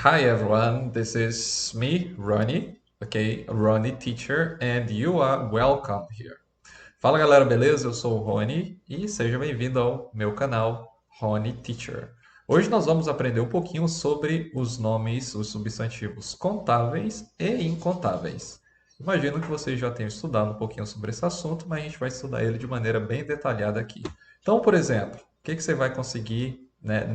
Hi everyone, this is me, Ronnie, okay, Ronnie teacher, and you are welcome here. Fala galera, beleza? Eu sou o Rony e seja bem-vindo ao meu canal Rony Teacher. Hoje nós vamos aprender um pouquinho sobre os nomes, os substantivos contáveis e incontáveis. Imagino que vocês já tenham estudado um pouquinho sobre esse assunto, mas a gente vai estudar ele de maneira bem detalhada aqui. Então, por exemplo, o que você vai conseguir, né,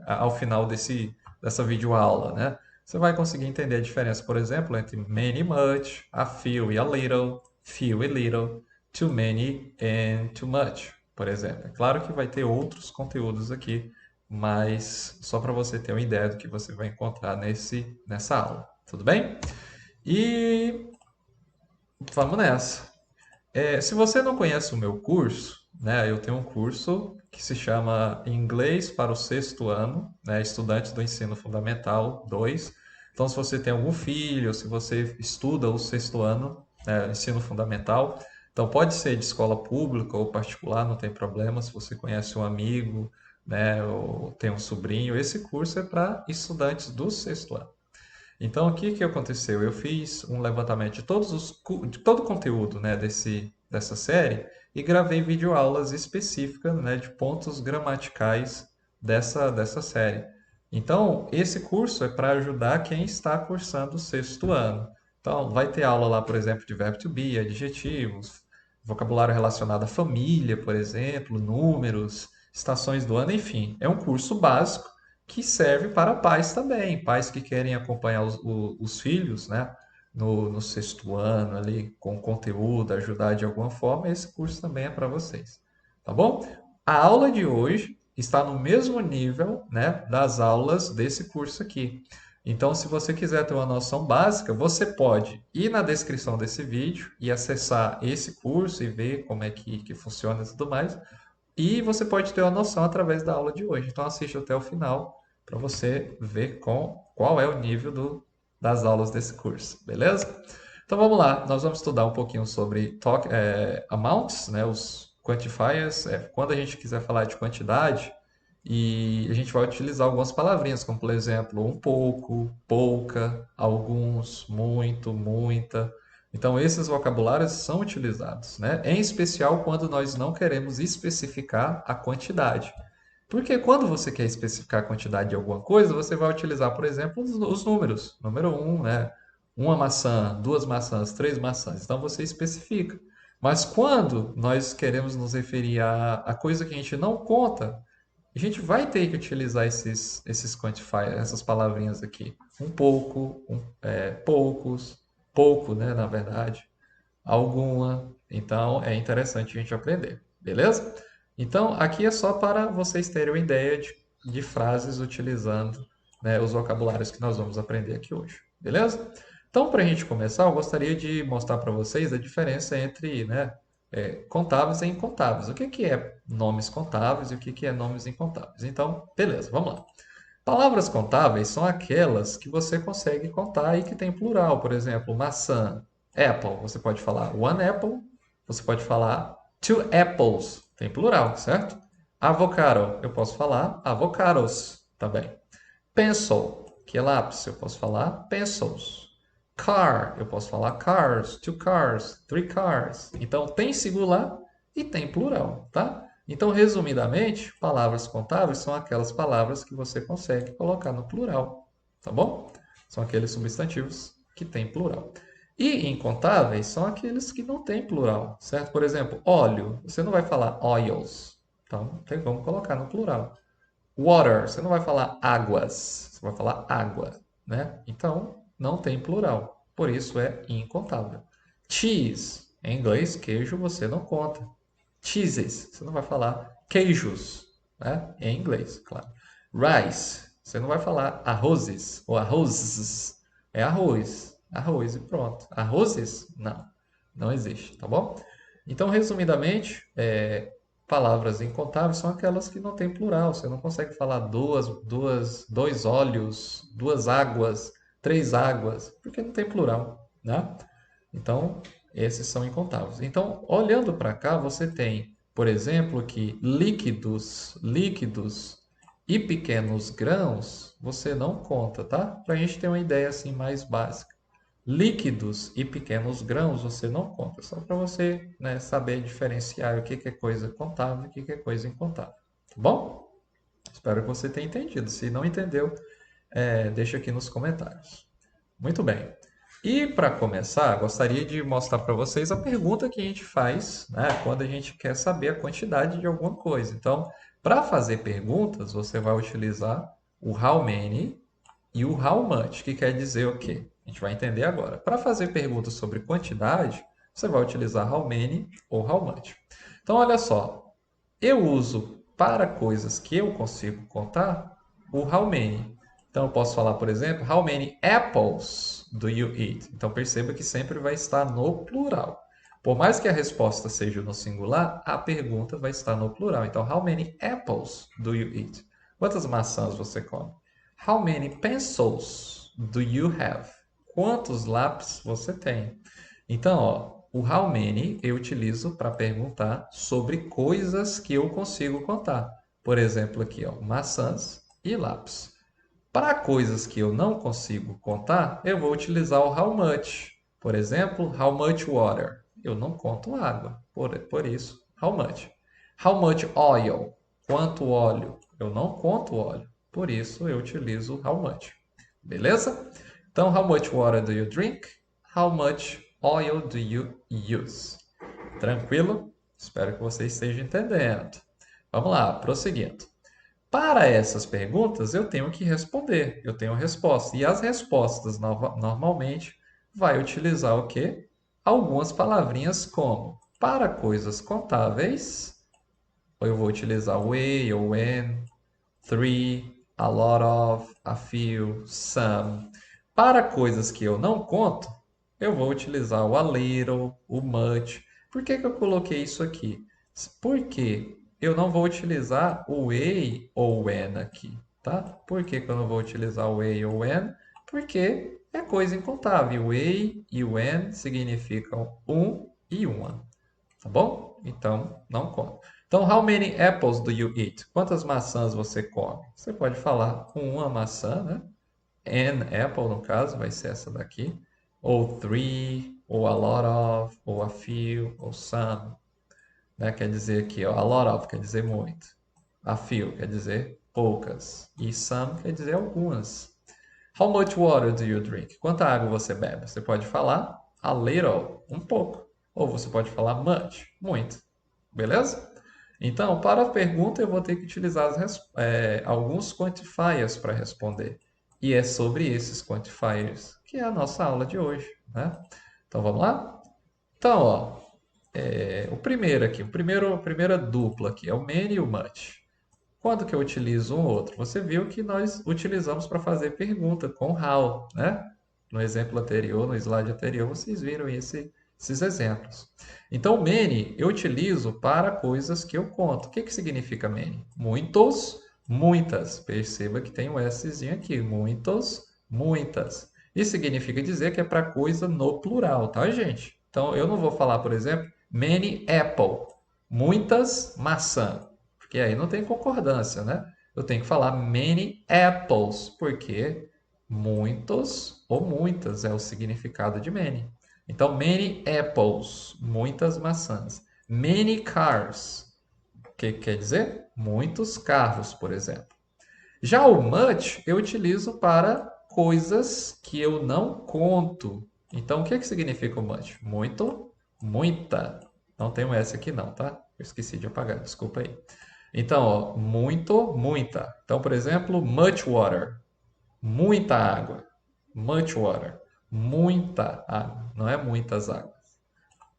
ao final dessa videoaula, né? Você vai conseguir entender a diferença, por exemplo, entre many e much, a few e a little, few e little, too many and too much, por exemplo. É claro que vai ter outros conteúdos aqui, mas só para você ter uma ideia do que você vai encontrar nessa aula, tudo bem? E vamos nessa. Se você não conhece o meu curso, né, eu tenho um curso que se chama Inglês para o Sexto Ano, né, Estudantes do Ensino Fundamental 2. Então, se você tem algum filho, se você estuda o sexto ano, né, ensino fundamental, então pode ser de escola pública ou particular, não tem problema. Se você conhece um amigo, né, ou tem um sobrinho, esse curso é para estudantes do sexto ano. Então, o que que aconteceu? Eu fiz um levantamento de todo o conteúdo, né, dessa série e gravei videoaulas específicas, né, de pontos gramaticais dessa série. Então, esse curso é para ajudar quem está cursando o sexto ano. Então, vai ter aula lá, por exemplo, de verbo to be, adjetivos, vocabulário relacionado à família, por exemplo, números, estações do ano, enfim. É um curso básico que serve para pais também, pais que querem acompanhar os filhos, né, no sexto ano ali com conteúdo, ajudar de alguma forma, esse curso também é para vocês, tá bom? A aula de hoje está no mesmo nível, né, das aulas desse curso aqui. Então, se você quiser ter uma noção básica, você pode ir na descrição desse vídeo e acessar esse curso e ver como é que funciona e tudo mais. E você pode ter uma noção através da aula de hoje. Então assiste até o final para você ver qual é o nível das aulas desse curso, beleza? Então vamos lá, nós vamos estudar um pouquinho sobre amounts, né, os quantifiers, quando a gente quiser falar de quantidade, e a gente vai utilizar algumas palavrinhas, como por exemplo, um pouco, pouca, alguns, muito, muita. Então, esses vocabulários são utilizados, né? Em especial quando nós não queremos especificar a quantidade. Porque quando você quer especificar a quantidade de alguma coisa, você vai utilizar, por exemplo, os números. Número um, né? Uma maçã, duas maçãs, três maçãs. Então, você especifica. Mas quando nós queremos nos referir a coisa que a gente não conta, a gente vai ter que utilizar esses quantifiers, essas palavrinhas aqui. Um pouco, poucos, pouco, né, na verdade, alguma. Então, é interessante a gente aprender, beleza? Então, aqui é só para vocês terem uma ideia de frases utilizando, né, os vocabulários que nós vamos aprender aqui hoje, beleza? Então, para a gente começar, eu gostaria de mostrar para vocês a diferença entre, né, contáveis e incontáveis. O que que é nomes contáveis e o que que é nomes incontáveis? Então, beleza, vamos lá. Palavras contáveis são aquelas que você consegue contar e que tem plural. Por exemplo, maçã, apple. Você pode falar one apple, você pode falar two apples, tem plural, certo? Avocado, eu posso falar avocados também. Pencil, que é lápis, eu posso falar pencils. Car, eu posso falar cars, two cars, three cars. Então tem singular e tem plural, tá? Então, resumidamente, palavras contáveis são aquelas palavras que você consegue colocar no plural, tá bom? São aqueles substantivos que têm plural. E incontáveis são aqueles que não têm plural, certo? Por exemplo, óleo, você não vai falar oils, então tem como colocar no plural. Water, você não vai falar águas, você vai falar água, né? Então, não tem plural, por isso é incontável. Cheese, em inglês, queijo você não conta. Cheeses, você não vai falar queijos, né? Em inglês, claro. Rice, você não vai falar arrozes ou arrozes, é arroz, arroz e pronto. Arrozes? Não, não existe, tá bom? Então, resumidamente, palavras incontáveis são aquelas que não têm plural. Você não consegue falar dois olhos, duas águas, três águas, porque não tem plural, né? Então, esses são incontáveis. Então, olhando para cá, você tem, por exemplo, que líquidos e pequenos grãos você não conta, tá? Para a gente ter uma ideia assim mais básica. Líquidos e pequenos grãos você não conta, só para você, né, saber diferenciar o que que é coisa contável e o que que é coisa incontável. Tá bom? Espero que você tenha entendido. Se não entendeu, deixa aqui nos comentários. Muito bem. E para começar, gostaria de mostrar para vocês a pergunta que a gente faz, né, quando a gente quer saber a quantidade de alguma coisa. Então, para fazer perguntas, você vai utilizar o how many e o how much, que quer dizer o quê? A gente vai entender agora. Para fazer perguntas sobre quantidade, você vai utilizar how many ou how much. Então, olha só, eu uso para coisas que eu consigo contar o how many. Então, eu posso falar, por exemplo, how many apples do you eat? Então, perceba que sempre vai estar no plural. Por mais que a resposta seja no singular, a pergunta vai estar no plural. Então, how many apples do you eat? Quantas maçãs você come? How many pencils do you have? Quantos lápis você tem? Então, ó, o how many eu utilizo para perguntar sobre coisas que eu consigo contar. Por exemplo, aqui, ó, maçãs e lápis. Para coisas que eu não consigo contar, eu vou utilizar o how much. Por exemplo, how much water? Eu não conto água, por isso, how much. How much oil? Quanto óleo? Eu não conto óleo, por isso eu utilizo how much. Beleza? Então, how much water do you drink? How much oil do you use? Tranquilo? Espero que você esteja entendendo. Vamos lá, prosseguindo. Para essas perguntas, eu tenho que responder, eu tenho resposta. E as respostas normalmente vai utilizar o quê? Algumas palavrinhas como para coisas contáveis, eu vou utilizar way ou when, three, a lot of, a few, some. Para coisas que eu não conto, eu vou utilizar o a little, o much. Por que que eu coloquei isso aqui? Porque eu não vou utilizar o way ou when aqui, tá? Por que que eu não vou utilizar o way ou when? Porque é coisa incontável. Way e when significam um e uma, tá bom? Então, não conta. Então, how many apples do you eat? Quantas maçãs você come? Você pode falar uma maçã, né? An apple, no caso, vai ser essa daqui. Ou three, ou a lot of, ou a few, ou some. Né? Quer dizer aqui, ó, a lot of quer dizer muito. A few quer dizer poucas. E some quer dizer algumas. How much water do you drink? Quanta água você bebe? Você pode falar a little, um pouco. Ou você pode falar much, muito. Beleza? Então, para a pergunta, eu vou ter que utilizar alguns quantifiers para responder. E é sobre esses quantifiers que é a nossa aula de hoje, né? Então, vamos lá? Então, ó, o primeiro aqui, a primeira dupla aqui é o many e o much. Quando que eu utilizo um ou outro? Você viu que nós utilizamos para fazer pergunta com how, né? No exemplo anterior, no slide anterior, vocês viram esses exemplos. Então, many eu utilizo para coisas que eu conto. O que que significa many? Muitos, muitas. Perceba que tem um Szinho aqui. Muitos, muitas. Isso significa dizer que é para coisa no plural, tá, gente? Então, eu não vou falar, por exemplo, many apple. Muitas maçã, porque aí não tem concordância, né? Eu tenho que falar many apples, porque muitos ou muitas é o significado de many. Então, many apples, muitas maçãs. Many cars, o que quer dizer? Muitos carros, por exemplo. Já o much eu utilizo para coisas que eu não conto. Então, o que significa o much? Muito, muita. Não tem um S aqui não, tá? Eu esqueci de apagar, desculpa aí. Então, ó, muito, muita. Então, por exemplo, much water. Muita água. Much water. Muita água. Não é muitas águas.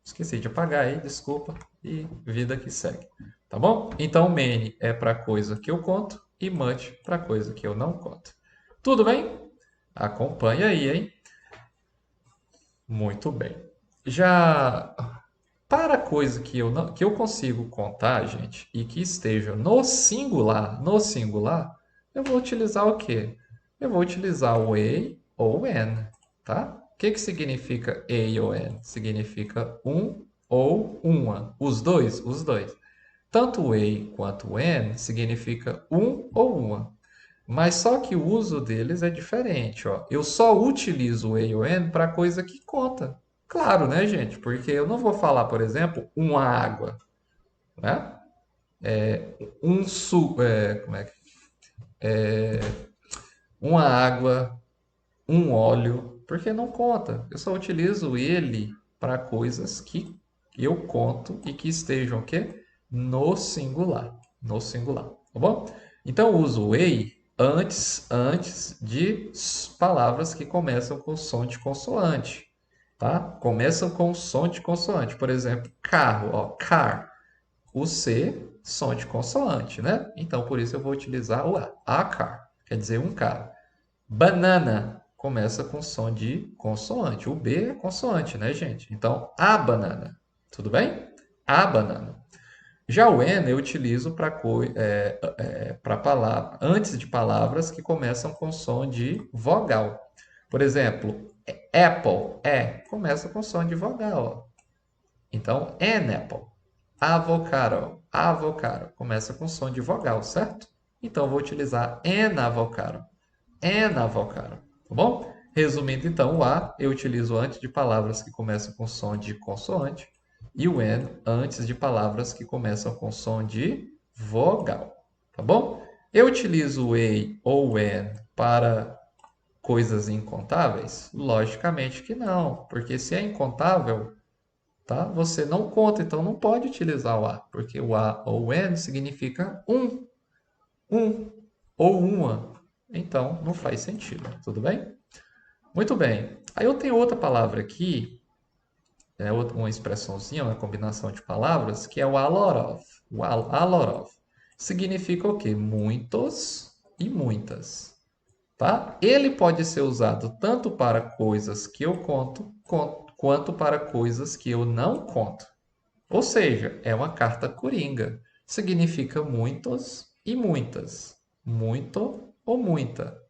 Esqueci de apagar aí, desculpa. E vida que segue. Tá bom? Então, many é para coisa que eu conto e much para coisa que eu não conto. Tudo bem? Acompanha aí, hein? Muito bem. Já para coisa que eu não, que eu consigo contar, gente, e que esteja no singular, eu vou utilizar o quê? Eu vou utilizar o a ou n, tá? O que que significa a ou n? Significa um ou uma. Os dois, os dois. Tanto o a quanto o n significa um ou uma. Mas só que o uso deles é diferente, ó. Eu só utilizo o a ou an para coisa que conta. Claro, né, gente? Porque eu não vou falar, por exemplo, uma água, né? Como é que uma água, um óleo, porque não conta. Eu só utilizo ele para coisas que eu conto e que estejam o quê? No singular. No singular, tá bom? Então eu uso o ei antes de palavras que começam com som de consoante, tá? Começam com som de consoante. Por exemplo, carro, ó, car. O C, som de consoante, né? Então por isso eu vou utilizar o a car, quer dizer um carro. Banana começa com som de consoante. O B é consoante, né, gente? Então, a banana. Tudo bem? A banana. Já o N eu utilizo para palavra, antes de palavras que começam com som de vogal. Por exemplo, apple, começa com som de vogal. Ó. Então, an apple. Avocado, avocado, começa com som de vogal, certo? Então, eu vou utilizar an avocado and avocado, tá bom? Resumindo, então, o a eu utilizo antes de palavras que começam com som de consoante e o n antes de palavras que começam com som de vogal, tá bom? Eu utilizo o a ou o n para coisas incontáveis? Logicamente que não, porque se é incontável, tá? Você não conta, então não pode utilizar o a, porque o a ou o n significa um ou uma. Então, não faz sentido. Tudo bem? Muito bem. Aí eu tenho outra palavra aqui, uma expressãozinha, uma combinação de palavras, que é o a lot of. A lot of. Significa o quê? Muitos e muitas. Tá? Ele pode ser usado tanto para coisas que eu conto, quanto para coisas que eu não conto. Ou seja, é uma carta coringa. Significa muitos e muitas. Muito ou muita.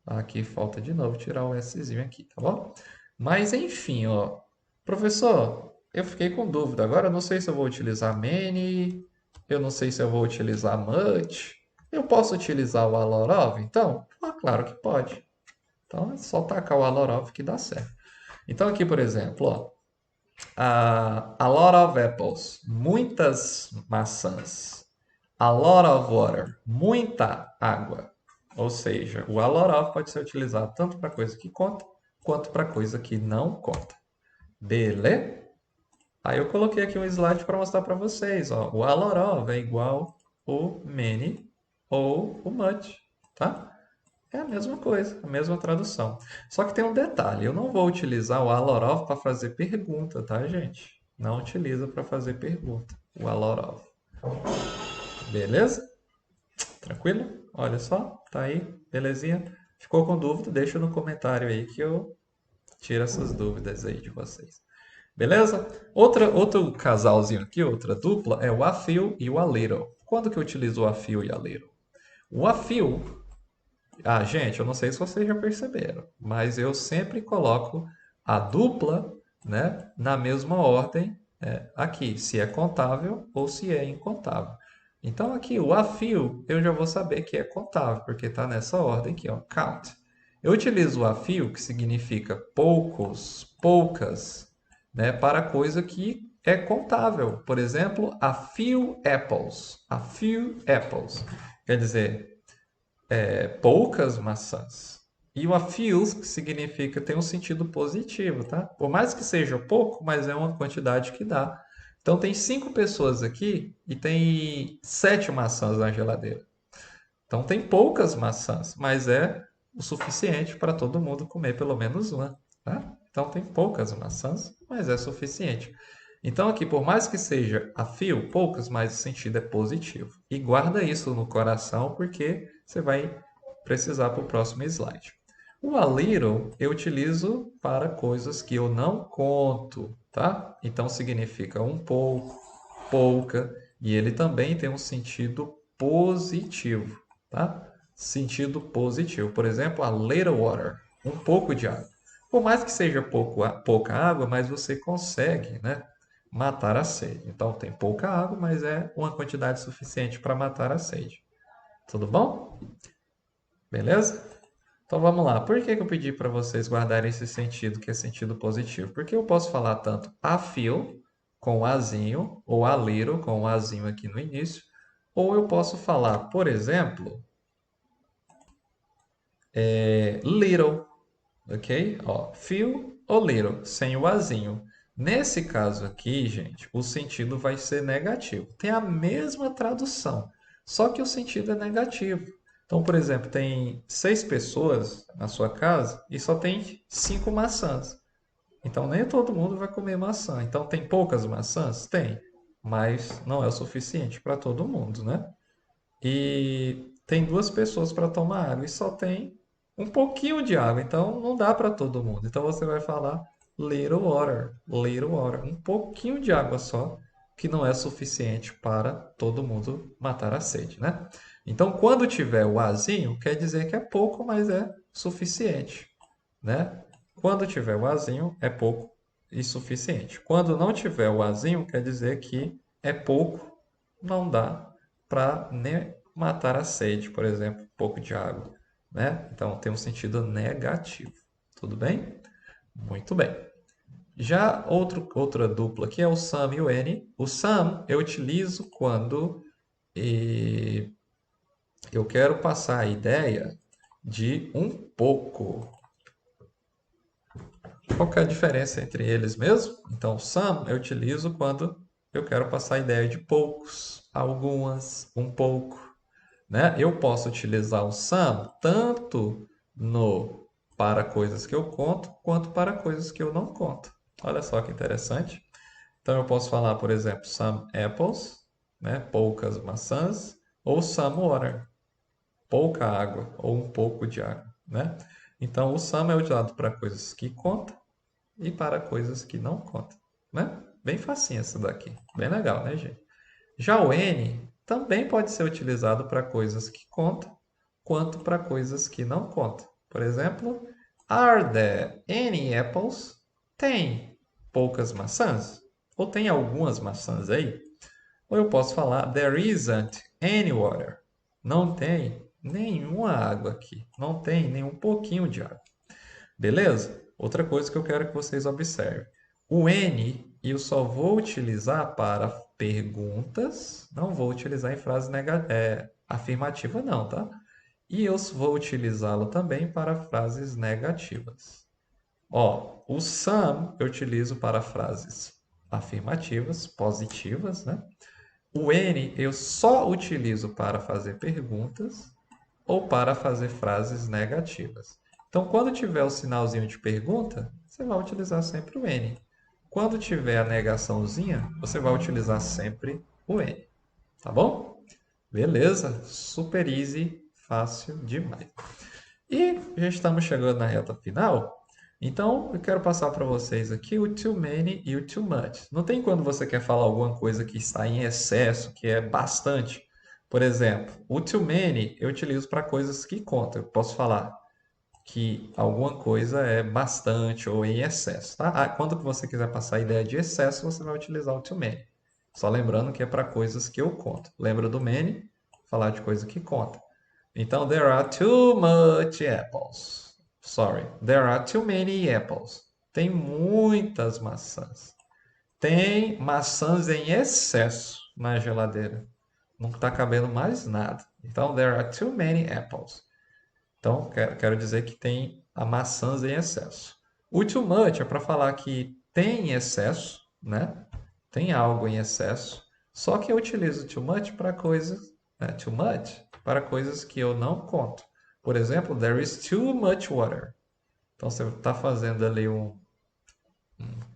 Aqui falta de novo tirar o Szinho aqui, tá bom? Mas enfim, ó. Professor, eu fiquei com dúvida. Agora eu não sei se eu vou utilizar many, eu não sei se eu vou utilizar much. Eu posso utilizar o a lot of, então? Ah, claro que pode. Então é só tacar o a lot of que dá certo. Então aqui, por exemplo, ó, a lot of apples, muitas maçãs. A lot of water, muita água. Ou seja, o a lot of pode ser utilizado tanto para coisa que conta, quanto para coisa que não conta. Beleza? Aí eu coloquei aqui um slide para mostrar para vocês. Ó. O a lot of é igual o many ou o much, tá? É a mesma coisa, a mesma tradução. Só que tem um detalhe, eu não vou utilizar o a lot of para fazer pergunta, tá, gente? Não utiliza para fazer pergunta, o a lot of. Beleza? Tranquilo? Olha só, tá aí, belezinha? Ficou com dúvida? Deixa no comentário aí que eu tiro essas dúvidas aí de vocês. Beleza? Outro casalzinho aqui, outra dupla, é o a few e o a little. Quando que eu utilizo o a few e a little? O a few, gente, eu não sei se vocês já perceberam, mas eu sempre coloco a dupla, né, na mesma ordem aqui, se é contável ou se é incontável. Então aqui o a few eu já vou saber que é contável, porque está nessa ordem aqui, ó, count. Eu utilizo o a few, que significa poucos, poucas, né, para coisa que é contável. Por exemplo, a few apples. A few apples. Quer dizer, poucas maçãs. E o a few significa tem um sentido positivo, tá? Por mais que seja pouco, mas é uma quantidade que dá. Então tem 5 pessoas aqui e tem 7 maçãs na geladeira. Então tem poucas maçãs, mas é o suficiente para todo mundo comer pelo menos uma, tá? Então tem poucas maçãs, mas é suficiente. Então aqui, por mais que seja a few, poucas, mas o sentido é positivo. E guarda isso no coração porque você vai precisar para o próximo slide. O a little eu utilizo para coisas que eu não conto, tá? Então significa um pouco, pouca, e ele também tem um sentido positivo, tá? Sentido positivo. Por exemplo, a little water, um pouco de água. Por mais que seja pouca água, mas você consegue, né, matar a sede. Então tem pouca água, mas é uma quantidade suficiente para matar a sede. Tudo bom? Beleza? Então vamos lá. Por que que eu pedi para vocês guardarem esse sentido, que é sentido positivo? Porque eu posso falar tanto a feel, com o azinho, ou a little, com o azinho aqui no início, ou eu posso falar, por exemplo, little, ok? Ó, feel ou little, sem o azinho. Nesse caso aqui, gente, o sentido vai ser negativo. Tem a mesma tradução, só que o sentido é negativo. Então, por exemplo, tem 6 pessoas na sua casa e só tem 5 maçãs. Então, nem todo mundo vai comer maçã. Então, tem poucas maçãs? Tem, mas não é o suficiente para todo mundo, né? E tem 2 pessoas para tomar água e só tem um pouquinho de água, então não dá para todo mundo. Então você vai falar little water, um pouquinho de água só, que não é suficiente para todo mundo matar a sede, né? Então quando tiver o azinho, quer dizer que é pouco, mas é suficiente, né? Quando tiver o azinho, é pouco e suficiente. Quando não tiver o azinho, quer dizer que é pouco, não dá para nem matar a sede, por exemplo, um pouco de água, né? Então tem um sentido negativo. Tudo bem? Muito bem. Já outra dupla aqui é o some e o any. O some eu utilizo quando eu quero passar a ideia de um pouco. Qual que é a diferença entre eles mesmo? Então, some eu utilizo quando eu quero passar a ideia de poucos, algumas, um pouco, né? Eu posso utilizar o some tanto no para coisas que eu conto, quanto para coisas que eu não conto. Olha só que interessante. Então, eu posso falar, por exemplo, some apples, né? Poucas maçãs, ou some water, pouca água, ou um pouco de água, né? Então, o some é utilizado para coisas que contam e para coisas que não contam, né? Bem facinho essa daqui. Bem legal, né, gente? Já o N também pode ser utilizado para coisas que contam, quanto para coisas que não contam. Por exemplo, are there any apples? Tem poucas maçãs? Ou tem algumas maçãs aí? Ou eu posso falar there isn't any water. Não tem nenhuma água aqui. Não tem nem um pouquinho de água. Beleza? Outra coisa que eu quero que vocês observem. O N eu só vou utilizar para perguntas, não vou utilizar em frase afirmativa não, tá? E eu vou utilizá-lo também para frases negativas. Ó, o some eu utilizo para frases afirmativas, positivas, né? O N eu só utilizo para fazer perguntas ou para fazer frases negativas. Então, quando tiver o sinalzinho de pergunta, você vai utilizar sempre o N. Quando tiver a negaçãozinha, você vai utilizar sempre o N. Tá bom? Beleza? Super easy, fácil demais. E já estamos chegando na reta final. Então, eu quero passar para vocês aqui o too many e o too much. Não tem quando você quer falar alguma coisa que está em excesso, que é bastante. Por exemplo, o too many eu utilizo para coisas que contam. Eu posso falar que alguma coisa é bastante ou em excesso, tá? Quando que você quiser passar a ideia de excesso, você vai utilizar o too many. Só lembrando que é para coisas que eu conto. Lembra do many? Falar de coisa que conta. Então, there are too much apples. Sorry, there are too many apples. Tem muitas maçãs. Tem maçãs em excesso na geladeira. Não está cabendo mais nada. Então, there are too many apples. Então, quero dizer que tem maçãs em excesso. O too much é para falar que tem excesso, né? Tem algo em excesso. Só que eu utilizo too much para coisas, né? Too much para coisas que eu não conto. Por exemplo, there is too much water. Então, você está fazendo ali um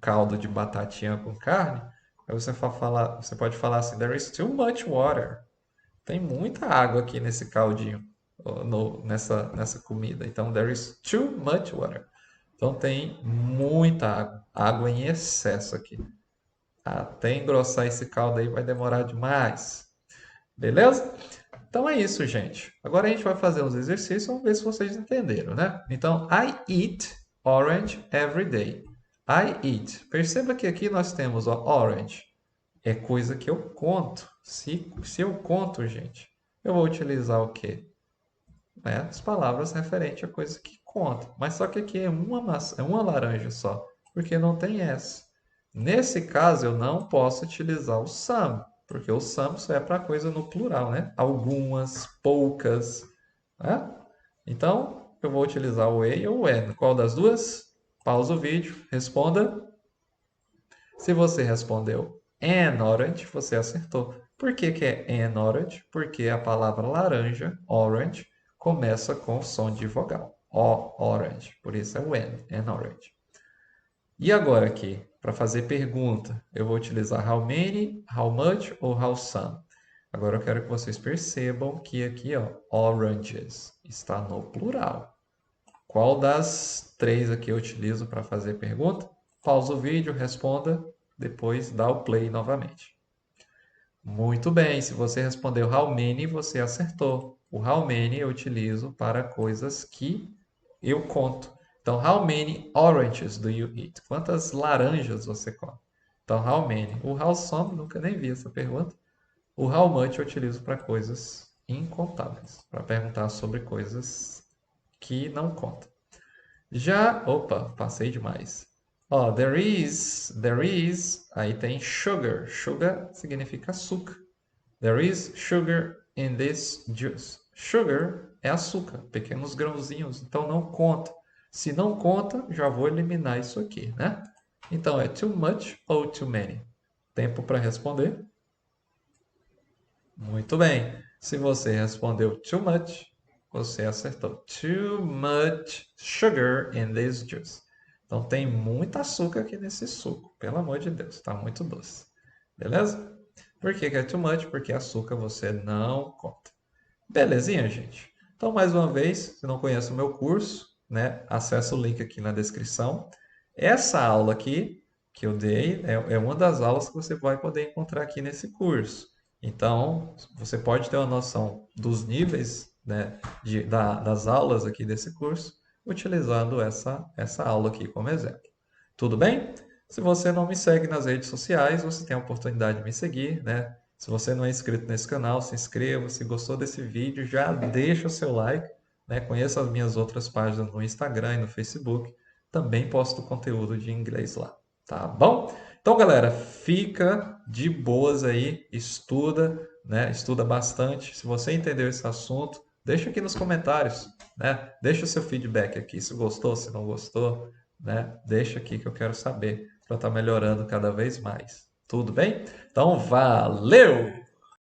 caldo de batatinha com carne. Aí você pode falar assim, there is too much water. Tem muita água aqui nesse caldinho, nessa comida. Então, there is too much water. Então, tem muita água, água em excesso aqui. Até engrossar esse caldo aí vai demorar demais. Beleza? Então é isso, gente. Agora a gente vai fazer uns exercícios, vamos ver se vocês entenderam, né? Então, I eat orange every day. I eat. Perceba que aqui nós temos ó, orange. É coisa que eu conto. Se eu conto, gente, eu vou utilizar o quê? né, as palavras referentes a coisa que conta. Mas só que aqui é uma maçã, é uma laranja só, porque não tem S. Nesse caso, eu não posso utilizar o some, porque o some só é para coisa no plural, né? Algumas, poucas, né? Então, eu vou utilizar o e ou o n. Qual das duas? Pausa o vídeo, responda. Se você respondeu an orange, você acertou. Por que que é an orange? Porque a palavra laranja, orange, começa com som de vogal. O, orange. Por isso é o an orange. E agora aqui, para fazer pergunta, eu vou utilizar how many, how much ou how some. Agora eu quero que vocês percebam que aqui, ó, oranges está no plural. Qual das três aqui eu utilizo para fazer pergunta? Pausa o vídeo, responda, depois dá o play novamente. Muito bem, se você respondeu how many, você acertou. O how many eu utilizo para coisas que eu conto. Então, how many oranges do you eat? Quantas laranjas você come? Então, how many? O how some, nunca nem vi essa pergunta. O how much eu utilizo para coisas incontáveis, para perguntar sobre coisas que não contam. Já, opa, passei demais. Ó, there is, aí tem sugar. Sugar significa açúcar. There is sugar in this juice. Sugar é açúcar, pequenos grãozinhos, então não conta. Se não conta, já vou eliminar isso aqui, né? Então é too much ou too many? Tempo para responder. Muito bem. Se você respondeu too much, você acertou. Too much sugar in this juice. Então tem muito açúcar aqui nesse suco. Pelo amor de Deus, está muito doce. Beleza? Por que que é too much? Porque açúcar você não conta. Belezinha, gente? Então, mais uma vez, se não conhece o meu curso, né, acessa o link aqui na descrição. Essa aula aqui que eu dei é uma das aulas que você vai poder encontrar aqui nesse curso. Então, você pode ter uma noção dos níveis, né, das aulas aqui desse curso, utilizando essa aula aqui como exemplo. Tudo bem? Se você não me segue nas redes sociais, você tem a oportunidade de me seguir, né? Se você não é inscrito nesse canal, se inscreva. Se gostou desse vídeo, já deixa o seu like, né? Conheça as minhas outras páginas no Instagram e no Facebook. Também posto conteúdo de inglês lá, tá bom? Então, galera, fica de boas aí, estuda, né? Estuda bastante. Se você entendeu esse assunto, deixa aqui nos comentários, né? Deixa o seu feedback aqui, se gostou, se não gostou, né? Deixa aqui que eu quero saber para estar melhorando cada vez mais. Tudo bem? Então, valeu!